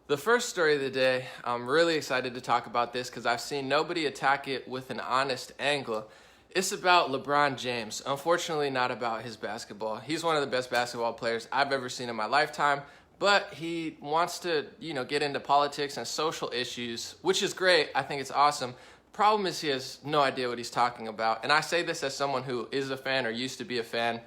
The first story of the day, I'm really excited to talk about this because I've seen nobody attack it with an honest angle. It's about LeBron James. Unfortunately, not about his basketball. He's one of the best basketball players I've ever seen in my lifetime, but he wants to, get into politics and social issues, which is great. I think it's awesome. Problem is he has no idea what he's talking about. And I say this as someone who is a fan or used to be a fan.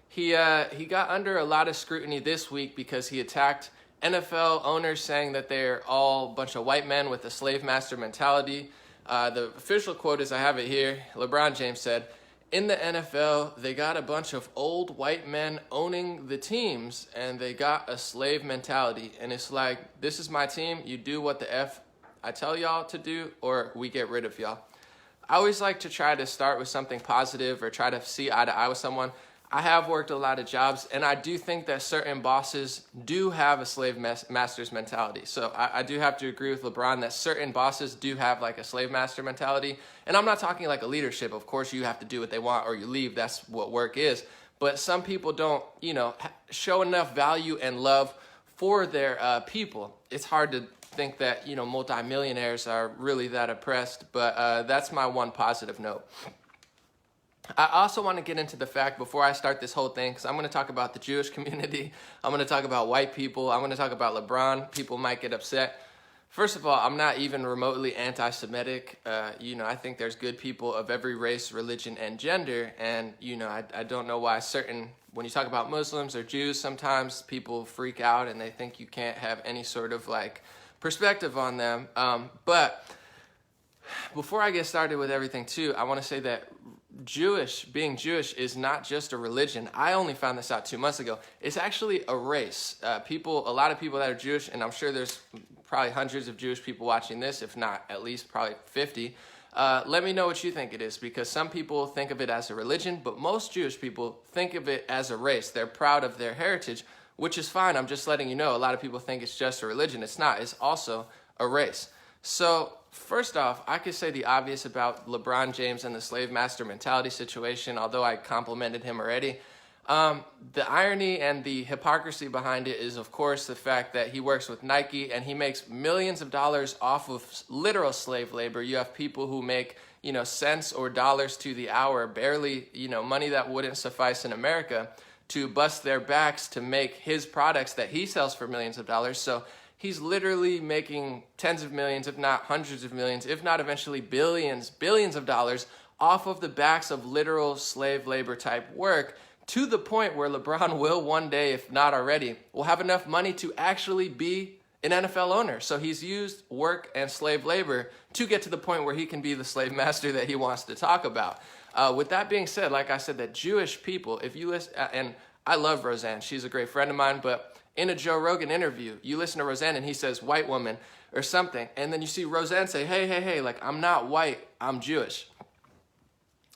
He got under a lot of scrutiny this week because he attacked NFL owners saying that they're all a bunch of white men with a slave master mentality. The official quote is, I have it here, LeBron James said, "In the NFL, they got a bunch of old white men owning the teams and they got a slave mentality. And it's like, this is my team, you do what the F I tell y'all to do or we get rid of y'all." I always like to try to start with something positive or try to see eye to eye with someone. I have worked a lot of jobs, and I do think that certain bosses do have a slave master's mentality. So I do have to agree with LeBron that certain bosses do have like a slave master mentality. And I'm not talking like a leadership. Of course, you have to do what they want or you leave. That's what work is. But some people don't, show enough value and love for their people. It's hard to think that, multimillionaires are really that oppressed. But that's my one positive note. I also want to get into the fact before I start this whole thing, because I'm going to talk about the Jewish community. I'm going to talk about white people. I'm going to talk about LeBron. People might get upset. First of all, I'm not even remotely anti-Semitic. I think there's good people of every race, religion, and gender. And, I don't know why when you talk about Muslims or Jews, sometimes people freak out and they think you can't have any sort of perspective on them. But before I get started with everything too, I want to say that being Jewish is not just a religion. I only found this out 2 months ago. It's actually a race. A lot of people that are Jewish, and I'm sure there's probably hundreds of Jewish people watching this, if not at least probably 50. Let me know what you think it is, because some people think of it as a religion, but most Jewish people think of it as a race. They're proud of their heritage, which is fine. I'm just letting you know. A lot of people think it's just a religion. It's not. It's also a race. So first off, I could say the obvious about LeBron James and the slave master mentality situation, although I complimented him already. The irony and the hypocrisy behind it is, of course, the fact that he works with Nike and he makes millions of dollars off of literal slave labor. You have people who make, cents or dollars to the hour, barely, money that wouldn't suffice in America, to bust their backs to make his products that he sells for millions of dollars. So he's literally making tens of millions, if not hundreds of millions, if not eventually billions of dollars off of the backs of literal slave labor type work, to the point where LeBron will one day, if not already, will have enough money to actually be an NFL owner. So he's used work and slave labor to get to the point where he can be the slave master that he wants to talk about. With that being said, like I said, that Jewish people, if you listen, and I love Roseanne, she's a great friend of mine, but in a Joe Rogan interview, you listen to Roseanne and he says white woman or something, and then you see Roseanne say, hey, I'm not white, I'm Jewish.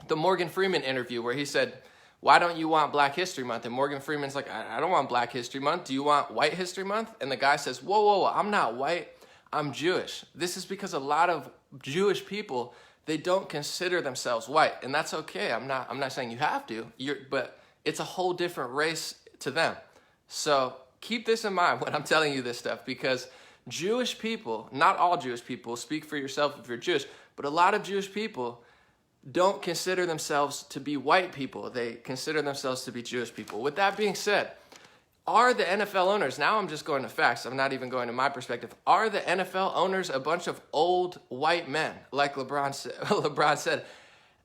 The Morgan Freeman interview where he said, why don't you want Black History Month? And Morgan Freeman's like, I don't want Black History Month. Do you want White History Month? And the guy says, whoa, I'm not white, I'm Jewish. This is because a lot of Jewish people, they don't consider themselves white, and that's okay. I'm not saying you have to, but it's a whole different race to them. So keep this in mind when I'm telling you this stuff, because Jewish people, not all Jewish people, speak for yourself if you're Jewish, but a lot of Jewish people don't consider themselves to be white people. They consider themselves to be Jewish people. With that being said, are the NFL owners, now I'm just going to facts, I'm not even going to my perspective, are the NFL owners a bunch of old white men, like LeBron said?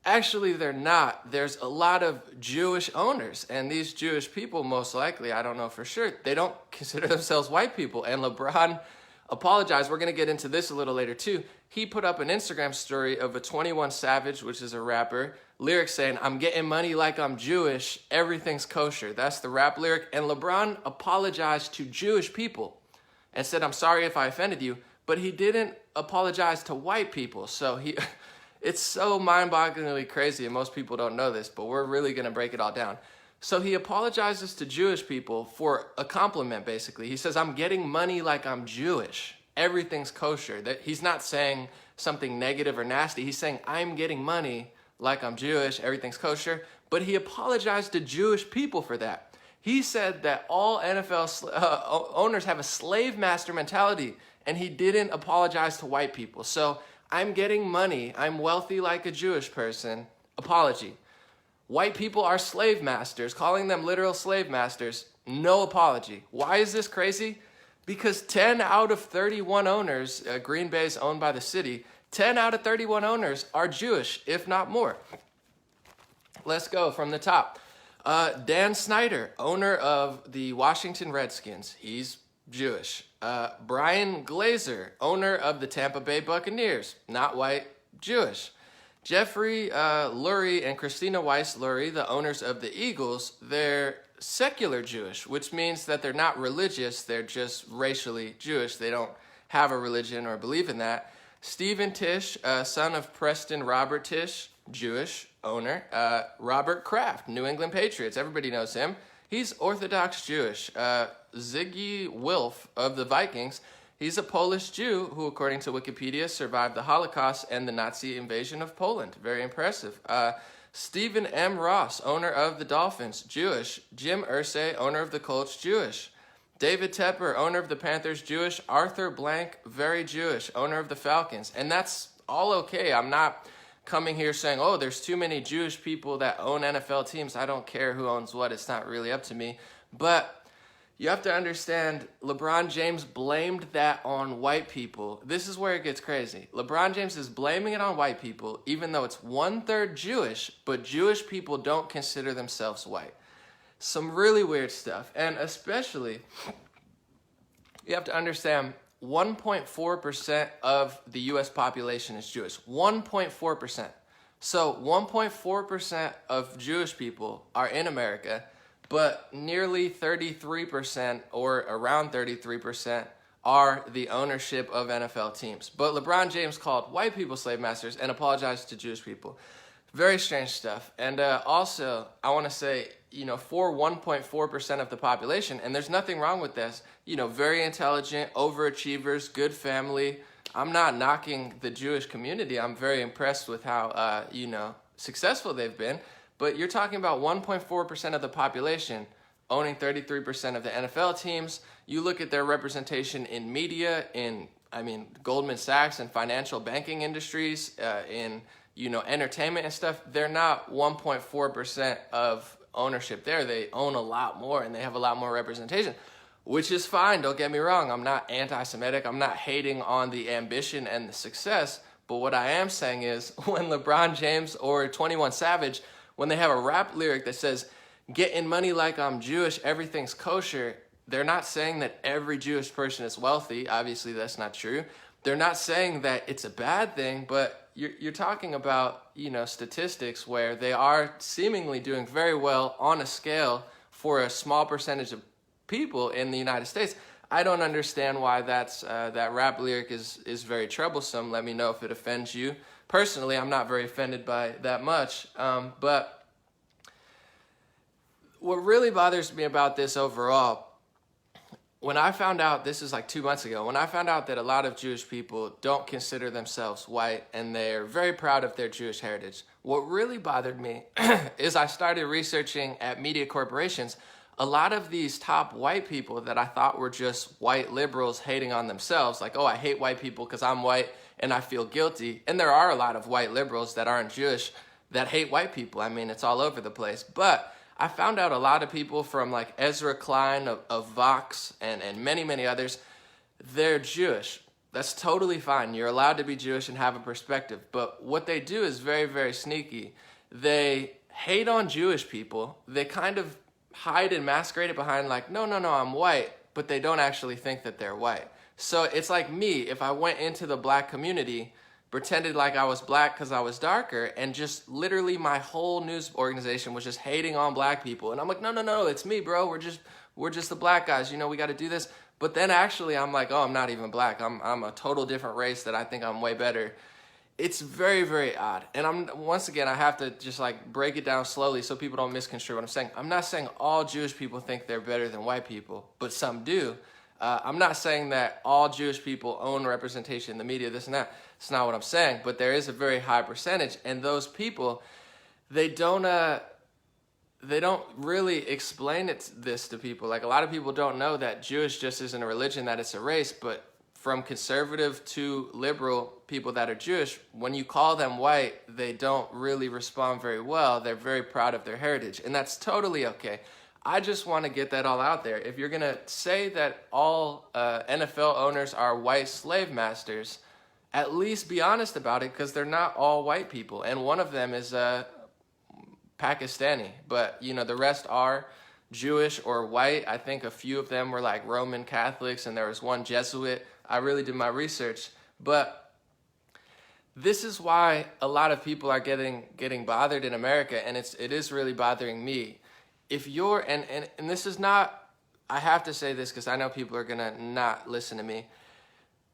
Actually, they're not. There's a lot of Jewish owners, and these Jewish people, most likely, I don't know for sure, they don't consider themselves white people. And LeBron apologized. We're going to get into this a little later too. He put up an Instagram story of a 21 Savage, which is a rapper, lyrics saying, "I'm getting money like I'm Jewish, everything's kosher." That's the rap lyric. And LeBron apologized to Jewish people and said, "I'm sorry if I offended you," but he didn't apologize to white people. So it's so mind-bogglingly crazy, and most people don't know this, but we're really going to break it all down. So he apologizes to Jewish people for a compliment, basically. He says, "I'm getting money like I'm Jewish. Everything's kosher." That he's not saying something negative or nasty. He's saying, I'm getting money like I'm Jewish, everything's kosher. But he apologized to Jewish people for that. He said that all NFL owners have a slave master mentality, and he didn't apologize to white people. So I'm getting money. I'm wealthy like a Jewish person. Apology. White people are slave masters, calling them literal slave masters. No apology. Why is this crazy? Because 10 out of 31 owners, Green Bay is owned by the city, 10 out of 31 owners are Jewish, if not more. Let's go from the top. Dan Snyder, owner of the Washington Redskins. He's Jewish. Brian Glazer, owner of the Tampa Bay Buccaneers. Not white, Jewish. Jeffrey Lurie and Christina Weiss Lurie, the owners of the Eagles, they're secular Jewish, which means that they're not religious. They're just racially Jewish. They don't have a religion or believe in that. Stephen Tisch, son of Preston Robert Tisch, Jewish owner. Robert Kraft, New England Patriots. Everybody knows him. He's Orthodox Jewish. Ziggy Wilf of the Vikings. He's a Polish Jew who, according to Wikipedia, survived the Holocaust and the Nazi invasion of Poland. Very impressive. Stephen M. Ross, owner of the Dolphins, Jewish. Jim Irsay, owner of the Colts, Jewish. David Tepper, owner of the Panthers, Jewish. Arthur Blank, very Jewish, owner of the Falcons. And that's all okay. I'm not coming here saying, oh, there's too many Jewish people that own NFL teams. I don't care who owns what. It's not really up to me. But you have to understand, LeBron James blamed that on white people. This is where it gets crazy. LeBron James is blaming it on white people, even though it's 1/3 Jewish, but Jewish people don't consider themselves white. Some really weird stuff. And especially, you have to understand, 1.4% of the U.S. population is Jewish. 1.4%. So 1.4% of Jewish people are in America, but nearly 33% or around 33% are the ownership of NFL teams. But LeBron James called white people slave masters and apologized to Jewish people. Very strange stuff. And also, I want to say, for 1.4% of the population, and there's nothing wrong with this, very intelligent, overachievers, good family. I'm not knocking the Jewish community. I'm very impressed with how, successful they've been. But you're talking about 1.4% of the population owning 33% of the NFL teams. You look at their representation in media, Goldman Sachs and financial banking industries, in entertainment and stuff. They're not 1.4% of ownership there. They own a lot more and they have a lot more representation, which is fine. Don't get me wrong. I'm not anti-Semitic. I'm not hating on the ambition and the success. But what I am saying is when LeBron James or 21 Savage, when they have a rap lyric that says, getting money like I'm Jewish, everything's kosher, they're not saying that every Jewish person is wealthy. Obviously, that's not true. They're not saying that it's a bad thing, but you're talking about, statistics where they are seemingly doing very well on a scale for a small percentage of people in the United States. I don't understand why that rap lyric is very troublesome. Let me know if it offends you. Personally, I'm not very offended by that much. But what really bothers me about this overall, when I found out, this is like 2 months ago, when I found out that a lot of Jewish people don't consider themselves white and they're very proud of their Jewish heritage, what really bothered me is I started researching at media corporations. A lot of these top white people that I thought were just white liberals hating on themselves, like, oh, I hate white people because I'm white and I feel guilty. And there are a lot of white liberals that aren't Jewish that hate white people. It's all over the place. But I found out a lot of people from like Ezra Klein of Vox and many, many others, they're Jewish. That's totally fine. You're allowed to be Jewish and have a perspective. But what they do is very, very sneaky. They hate on Jewish people. They kind of hide and masquerade it behind like, no, I'm white, but they don't actually think that they're white. So it's like me, if I went into the black community, pretended like I was black because I was darker, and just literally my whole news organization was just hating on black people. And I'm like, no, it's me, bro. We're just the black guys. We got to do this. But then actually I'm like, oh, I'm not even black. I'm a total different race that I think I'm way better. It's very, very odd. And once again, I have to just like break it down slowly so people don't misconstrue what I'm saying. I'm not saying all Jewish people think they're better than white people, but some do. I'm not saying that all Jewish people own representation in the media, this and that. It's not what I'm saying, but there is a very high percentage. And those people, they don't they don't really explain this to people. Like, a lot of people don't know that Jewish just isn't a religion, that it's a race. But from conservative to liberal people that are Jewish, when you call them white, they don't really respond very well. They're very proud of their heritage, and that's totally okay. I just want to get that all out there. If you're going to say that all NFL owners are white slave masters, at least be honest about it, because they're not all white people. And one of them is Pakistani, but the rest are Jewish or white. I think a few of them were like Roman Catholics, and there was one Jesuit. I really did my research, but this is why a lot of people are getting bothered in America, and it is really bothering me. If you're and this is not, I have to say this because I know people are gonna not listen to me.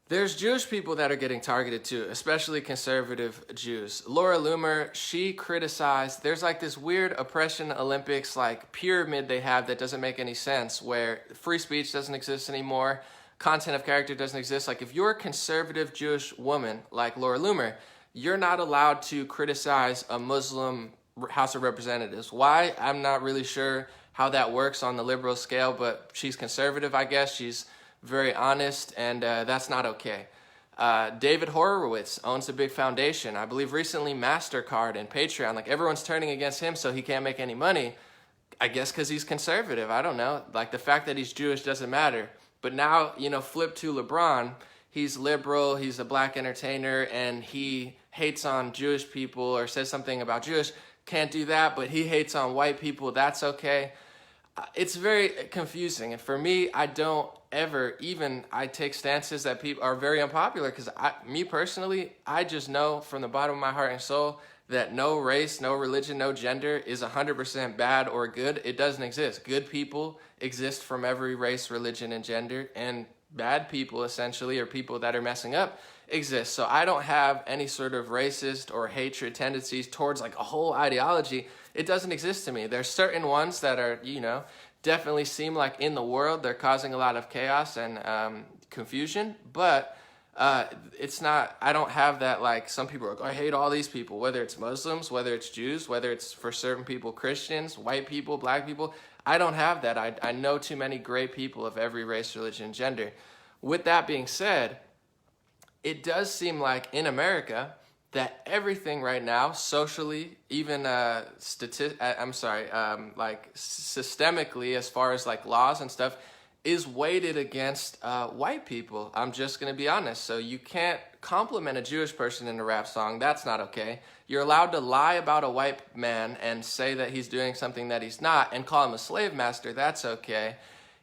There's Jewish people that are getting targeted too, especially conservative Jews. Laura Loomer, she criticized, there's like this weird oppression Olympics like pyramid they have that doesn't make any sense, where free speech doesn't exist anymore, content of character doesn't exist. Like, if you're a conservative Jewish woman like Laura Loomer, you're not allowed to criticize a Muslim House of Representatives. Why? I'm not really sure how that works on the liberal scale, but she's conservative, I guess. She's very honest, and that's not okay. David Horowitz owns a big foundation. I believe recently MasterCard and Patreon, like, everyone's turning against him so he can't make any money. I guess because he's conservative. I don't know. Like, the fact that he's Jewish doesn't matter. But now, flip to LeBron. He's liberal, he's a black entertainer, and he hates on Jewish people or says something about Jewish. Can't do that, but he hates on white people. That's okay. It's very confusing. And for me, I don't ever I take stances that people are very unpopular, because me personally, I just know from the bottom of my heart and soul that no race, no religion, no gender is 100% bad or good. It doesn't exist. Good people exist from every race, religion, and gender, and bad people, essentially, or people that are messing up, exist. So I don't have any sort of racist or hatred tendencies towards like a whole ideology. It doesn't exist to me. There's certain ones that are, definitely seem like in the world they're causing a lot of chaos and confusion, but it's not, I don't have that, like some people are like, I hate all these people, whether it's Muslims, whether it's Jews, whether it's for certain people, Christians, white people, black people. I don't have that. I know too many great people of every race, religion, and gender. With that being said, it does seem like in America that everything right now, socially, even systemically, as far as like laws and stuff, is weighted against white people. I'm just going to be honest. So you can't compliment a Jewish person in a rap song. That's not okay. You're allowed to lie about a white man and say that he's doing something that he's not and call him a slave master. That's okay.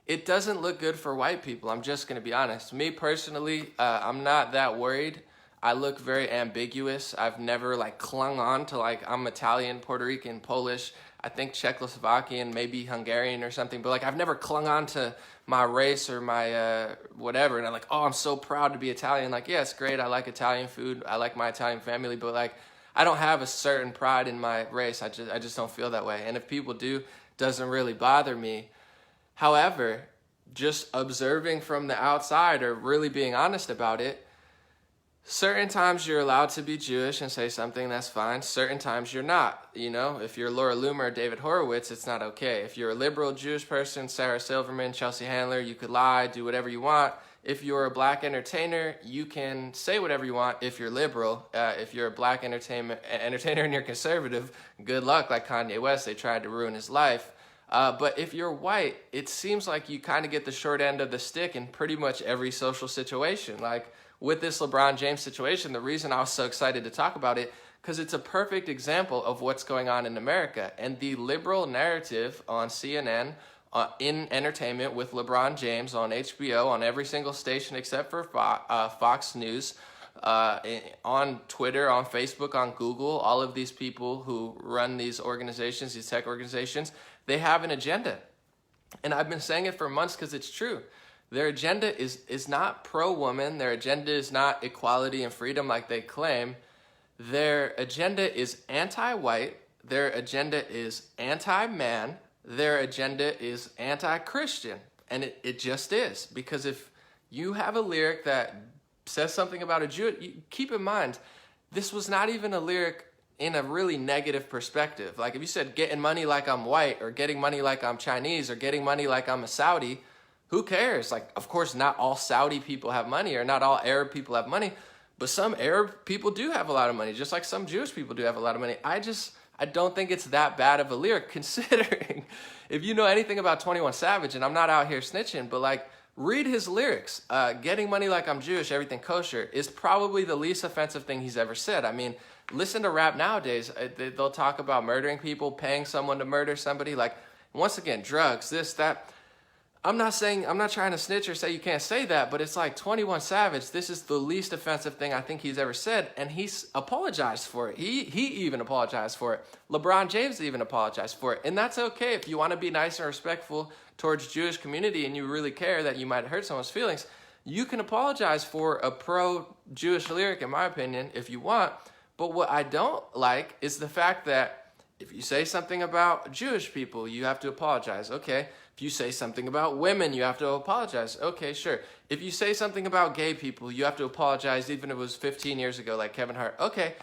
It doesn't look good for white people. I'm just going to be honest. Me personally, I'm not that worried. I look very ambiguous. I've never like clung on to like I'm Italian, Puerto Rican, Polish, I think Czechoslovakian, maybe Hungarian or something, but like I've never clung on to my race or my whatever, and I'm like, oh, I'm so proud to be Italian. Like, yeah, it's great. I like Italian food. I like my Italian family, but like I don't have a certain pride in my race. I just don't feel that way. And if people do, doesn't really bother me. However, just observing from the outside or really being honest about it, certain times you're allowed to be Jewish and say something, that's fine. Certain times you're not. If you're Laura Loomer or David Horowitz, it's not okay. If you're a liberal Jewish person, Sarah Silverman, Chelsea Handler, you could lie, do whatever you want. If you're a black entertainer, you can say whatever you want if you're liberal. If you're a black entertainer and you're conservative, good luck. Like Kanye West, they tried to ruin his life. But if you're white, it seems like you kind of get the short end of the stick in pretty much every social situation. Like with this LeBron James situation, the reason I was so excited to talk about it, because it's a perfect example of what's going on in America. And the liberal narrative on CNN, in entertainment with LeBron James on HBO, on every single station except for Fox News, on Twitter, on Facebook, on Google, all of these people who run these organizations, these tech organizations, they have an agenda. And I've been saying it for months because it's true. Their agenda is not pro-woman. Their agenda is not equality and freedom like they claim. Their agenda is anti-white. Their agenda is anti-man. Their agenda is anti-Christian. And it just is. Because if you have a lyric that says something about a Jew, keep in mind, this was not even a lyric in a really negative perspective. Like if you said getting money like I'm white, or getting money like I'm Chinese, or getting money like I'm a Saudi, who cares? Like, of course, not all Saudi people have money, or not all Arab people have money, but some Arab people do have a lot of money, just like some Jewish people do have a lot of money. I don't think it's that bad of a lyric, considering if you know anything about 21 Savage, and I'm not out here snitching, but like, read his lyrics. Getting money like I'm Jewish, everything kosher, is probably the least offensive thing he's ever said. I mean, listen to rap nowadays. They'll talk about murdering people, paying someone to murder somebody. Like, once again, drugs, this, that. I'm not trying to snitch or say you can't say that, but it's like 21 Savage, this is the least offensive thing I think he's ever said, and he's apologized for it. He even apologized for it. LeBron James even apologized for it, and that's okay if you want to be nice and respectful towards Jewish community and you really care that you might hurt someone's feelings. You can apologize for a pro-Jewish lyric, in my opinion, if you want, but what I don't like is the fact that if you say something about Jewish people, you have to apologize. Okay. If you say something about women, you have to apologize. Okay, sure. If you say something about gay people, you have to apologize even if it was 15 years ago, like Kevin Hart. Okay,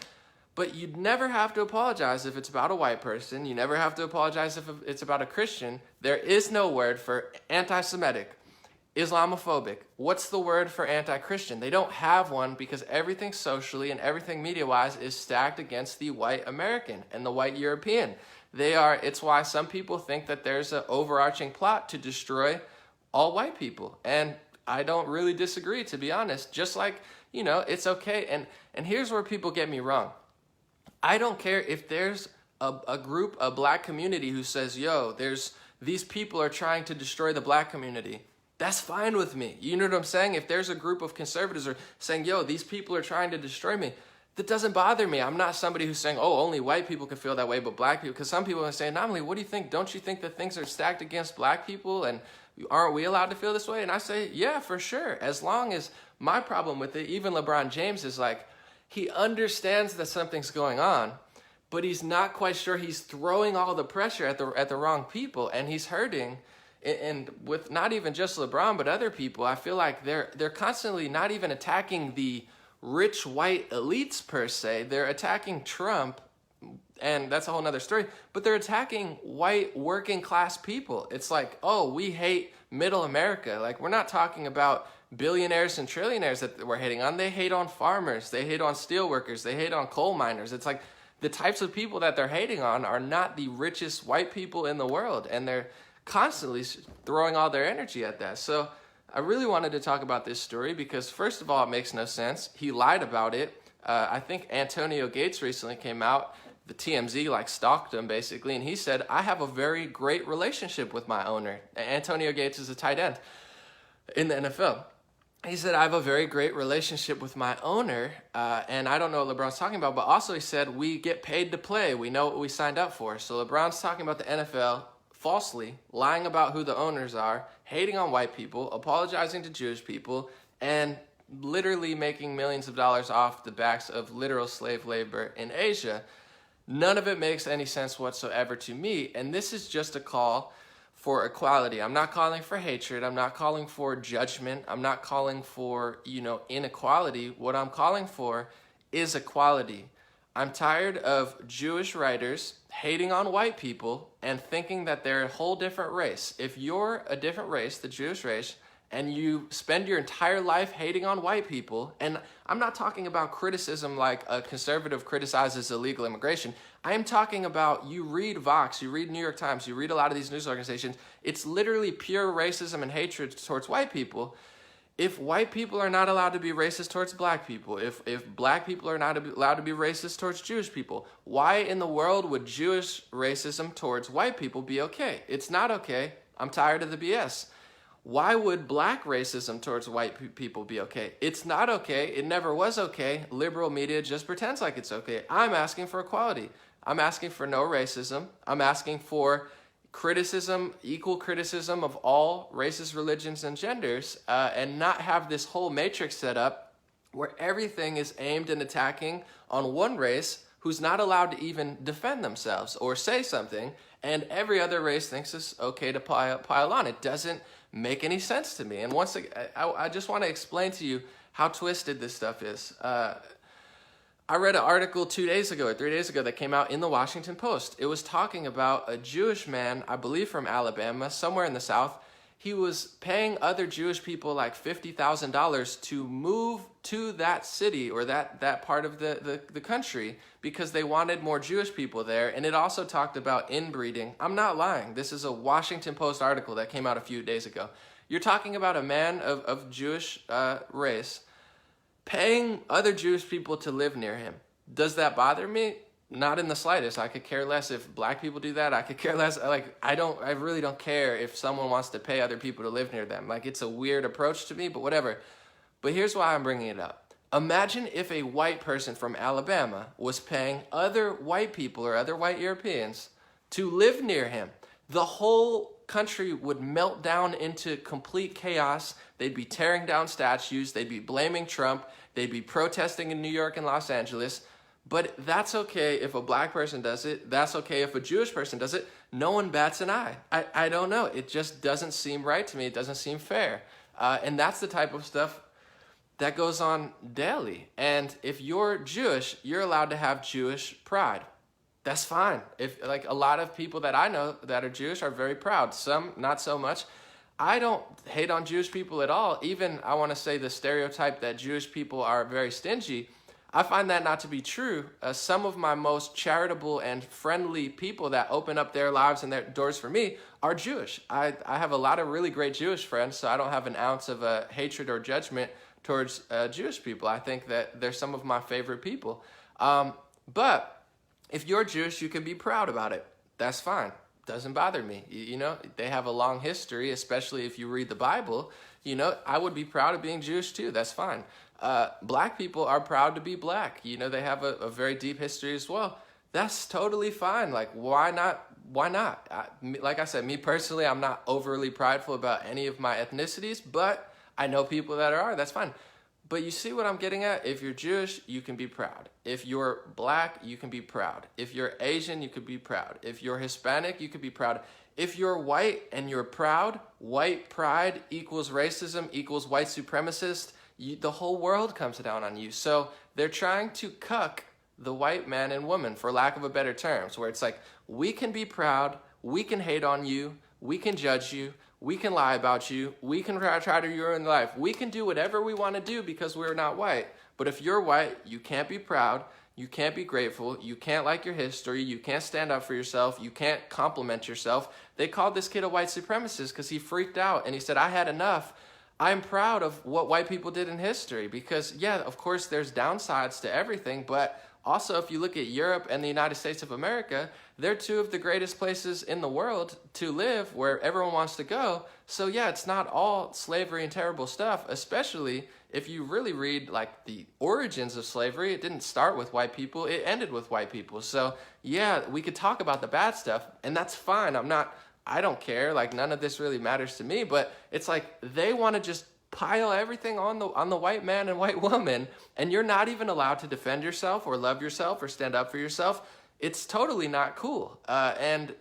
but you'd never have to apologize if it's about a white person. You never have to apologize if it's about a Christian. There is no word for anti-Semitic, Islamophobic. What's the word for anti-Christian? They don't have one because everything socially and everything media-wise is stacked against the white American and the white European. It's why some people think that there's an overarching plot to destroy all white people. And I don't really disagree, to be honest. Just like, it's okay. And here's where people get me wrong. I don't care if there's a group, a black community who says, these people are trying to destroy the black community. That's fine with me. You know what I'm saying? If there's a group of conservatives who are saying, these people are trying to destroy me, that doesn't bother me. I'm not somebody who's saying, only white people can feel that way, but black people, because some people are saying, Namely, what do you think? Don't you think that things are stacked against black people, and aren't we allowed to feel this way? And I say, yeah, for sure. As long as my problem with it, even LeBron James is like, he understands that something's going on, but he's not quite sure. He's throwing all the pressure at the wrong people, and he's hurting. And with not even just LeBron, but other people, I feel like they're constantly not even attacking the rich white elites per se. They're attacking Trump, and that's a whole nother story, but they're attacking white working class people. It's like, we hate middle America. Like, we're not talking about billionaires and trillionaires that we're hating on. They hate on farmers, they hate on steel workers, they hate on coal miners. It's like the types of people that they're hating on are not the richest white people in the world, and they're constantly throwing all their energy at that. So I really wanted to talk about this story because, first of all, it makes no sense. He lied about it. I think Antonio Gates recently came out. The TMZ stalked him basically, and he said, I have a very great relationship with my owner. Antonio Gates is a tight end in the NFL. He said, I have a very great relationship with my owner, and I don't know what LeBron's talking about, but also he said, we get paid to play. We know what we signed up for. So LeBron's talking about the NFL, falsely lying about who the owners are, hating on white people, apologizing to Jewish people, and literally making millions of dollars off the backs of literal slave labor in Asia. None of it makes any sense whatsoever to me, and this is just a call for equality. I'm not calling for hatred. I'm not calling for judgment. I'm not calling for, inequality. What I'm calling for is equality. I'm tired of Jewish writers hating on white people and thinking that they're a whole different race. If you're a different race, the Jewish race, and you spend your entire life hating on white people, and I'm not talking about criticism like a conservative criticizes illegal immigration. I am talking about, you read Vox, you read New York Times, you read a lot of these news organizations. It's literally pure racism and hatred towards white people. If white people are not allowed to be racist towards black people, if black people are not allowed to be racist towards Jewish people, why in the world would Jewish racism towards white people be okay? It's not okay. I'm tired of the BS. Why would black racism towards white people be okay? It's not okay. It never was okay. Liberal media just pretends like it's okay. I'm asking for equality. I'm asking for no racism. I'm asking for criticism, equal criticism of all races, religions, and genders, and not have this whole matrix set up where everything is aimed and attacking on one race who's not allowed to even defend themselves or say something, and every other race thinks it's okay to pile on. It doesn't make any sense to me. And once again, I just want to explain to you how twisted this stuff is. I read an article 2 days ago or 3 days ago that came out in the Washington Post. It was talking about a Jewish man, I believe from Alabama, somewhere in the South. He was paying other Jewish people like $50,000 to move to that city or that part of the country because they wanted more Jewish people there. And it also talked about inbreeding. I'm not lying. This is a Washington Post article that came out a few days ago. You're talking about a man of Jewish race paying other Jewish people to live near him. Does that bother me? Not in the slightest. I could care less if black people do that. I could care less. I really don't care if someone wants to pay other people to live near them. Like, it's a weird approach to me, but whatever. But here's why I'm bringing it up. Imagine if a white person from Alabama was paying other white people or other white Europeans to live near him. The whole country would melt down into complete chaos. They'd be tearing down statues. They'd be blaming Trump. They'd be protesting in New York and Los Angeles. But that's okay if a black person does it. That's okay if a Jewish person does it. No one bats an eye. I don't know. It just doesn't seem right to me. It doesn't seem fair. And that's the type of stuff that goes on daily. And if you're Jewish, you're allowed to have Jewish pride. That's fine. If, like, a lot of people that I know that are Jewish are very proud. Some not so much. I don't hate on Jewish people at all. Even, I want to say, the stereotype that Jewish people are very stingy, I find that not to be true. Some of my most charitable and friendly people that open up their lives and their doors for me are Jewish. I have a lot of really great Jewish friends, so I don't have an ounce of hatred or judgment towards Jewish people. I think that they're some of my favorite people. But if you're Jewish, you can be proud about it. That's fine. Doesn't bother me. You know, they have a long history, especially if you read the Bible. You know, I would be proud of being Jewish too. That's fine. Black people are proud to be black. You know, they have a very deep history as well. That's totally fine. Like, why not? Why not? Like I said, me personally, I'm not overly prideful about any of my ethnicities, but I know people that are. That's fine. But you see what I'm getting at? If you're Jewish, you can be proud. If you're black, you can be proud. If you're Asian, you could be proud. If you're Hispanic, you could be proud. If you're white and you're proud, white pride equals racism equals white supremacist. The whole world comes down on you. So they're trying to cuck the white man and woman, for lack of a better terms, where it's like, we can be proud, we can hate on you, we can judge you, we can lie about you, we can try to ruin life. We can do whatever we want to do because we're not white. But if you're white, you can't be proud, you can't be grateful, you can't like your history, you can't stand up for yourself, you can't compliment yourself. They called this kid a white supremacist because he freaked out and he said, I had enough. I'm proud of what white people did in history because, yeah, of course, there's downsides to everything, but also, if you look at Europe and the United States of America, they're two of the greatest places in the world to live where everyone wants to go. So yeah, it's not all slavery and terrible stuff, especially if you really read like the origins of slavery. It didn't start with white people, it ended with white people. So yeah, we could talk about the bad stuff and that's fine. I don't care, like none of this really matters to me, but it's like they want to just pile everything on the white man and white woman, and you're not even allowed to defend yourself or love yourself or stand up for yourself. It's totally not cool.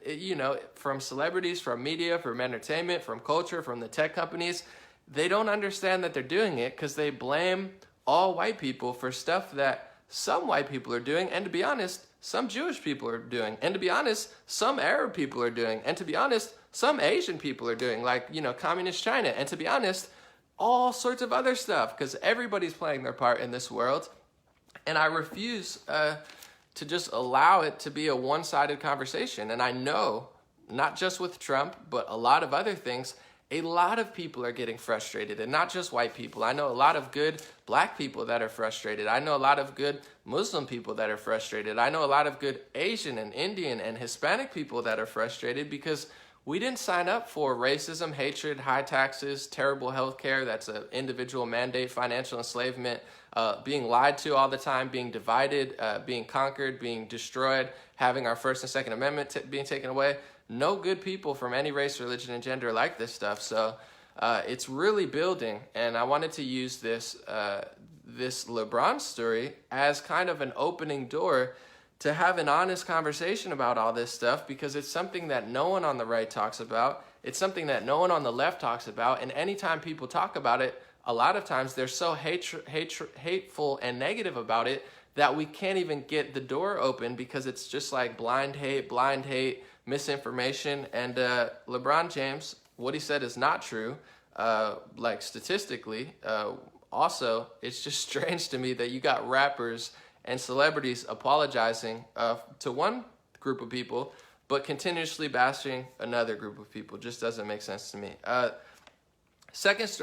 You know, from celebrities, from media, from entertainment, from culture, from the tech companies, they don't understand that they're doing it because they blame all white people for stuff that some white people are doing, and to be honest, some Jewish people are doing, and to be honest, some Arab people are doing, and to be honest, some Asian people are doing, like, you know, communist China, and to be honest, all sorts of other stuff, because everybody's playing their part in this world. And I refuse to just allow it to be a one-sided conversation. And I know, not just with Trump, but a lot of other things, a lot of people are getting frustrated, and not just white people. I know a lot of good black people that are frustrated. I know a lot of good Muslim people that are frustrated. I know a lot of good Asian and Indian and Hispanic people that are frustrated because we didn't sign up for racism, hatred, high taxes, terrible health care. That's an individual mandate, financial enslavement, being lied to all the time, being divided, being conquered, being destroyed, having our First and Second Amendment being taken away. No good people from any race, religion, and gender like this stuff. So it's really building, and I wanted to use this LeBron story as kind of an opening door to have an honest conversation about all this stuff, because it's something that no one on the right talks about. It's something that no one on the left talks about. And anytime people talk about it, a lot of times they're so hateful and negative about it that we can't even get the door open because it's just like blind hate, misinformation. And LeBron James, what he said is not true, like statistically. Also, it's just strange to me that you got rappers and celebrities apologizing to one group of people, but continuously bashing another group of people. Just doesn't make sense to me. Second story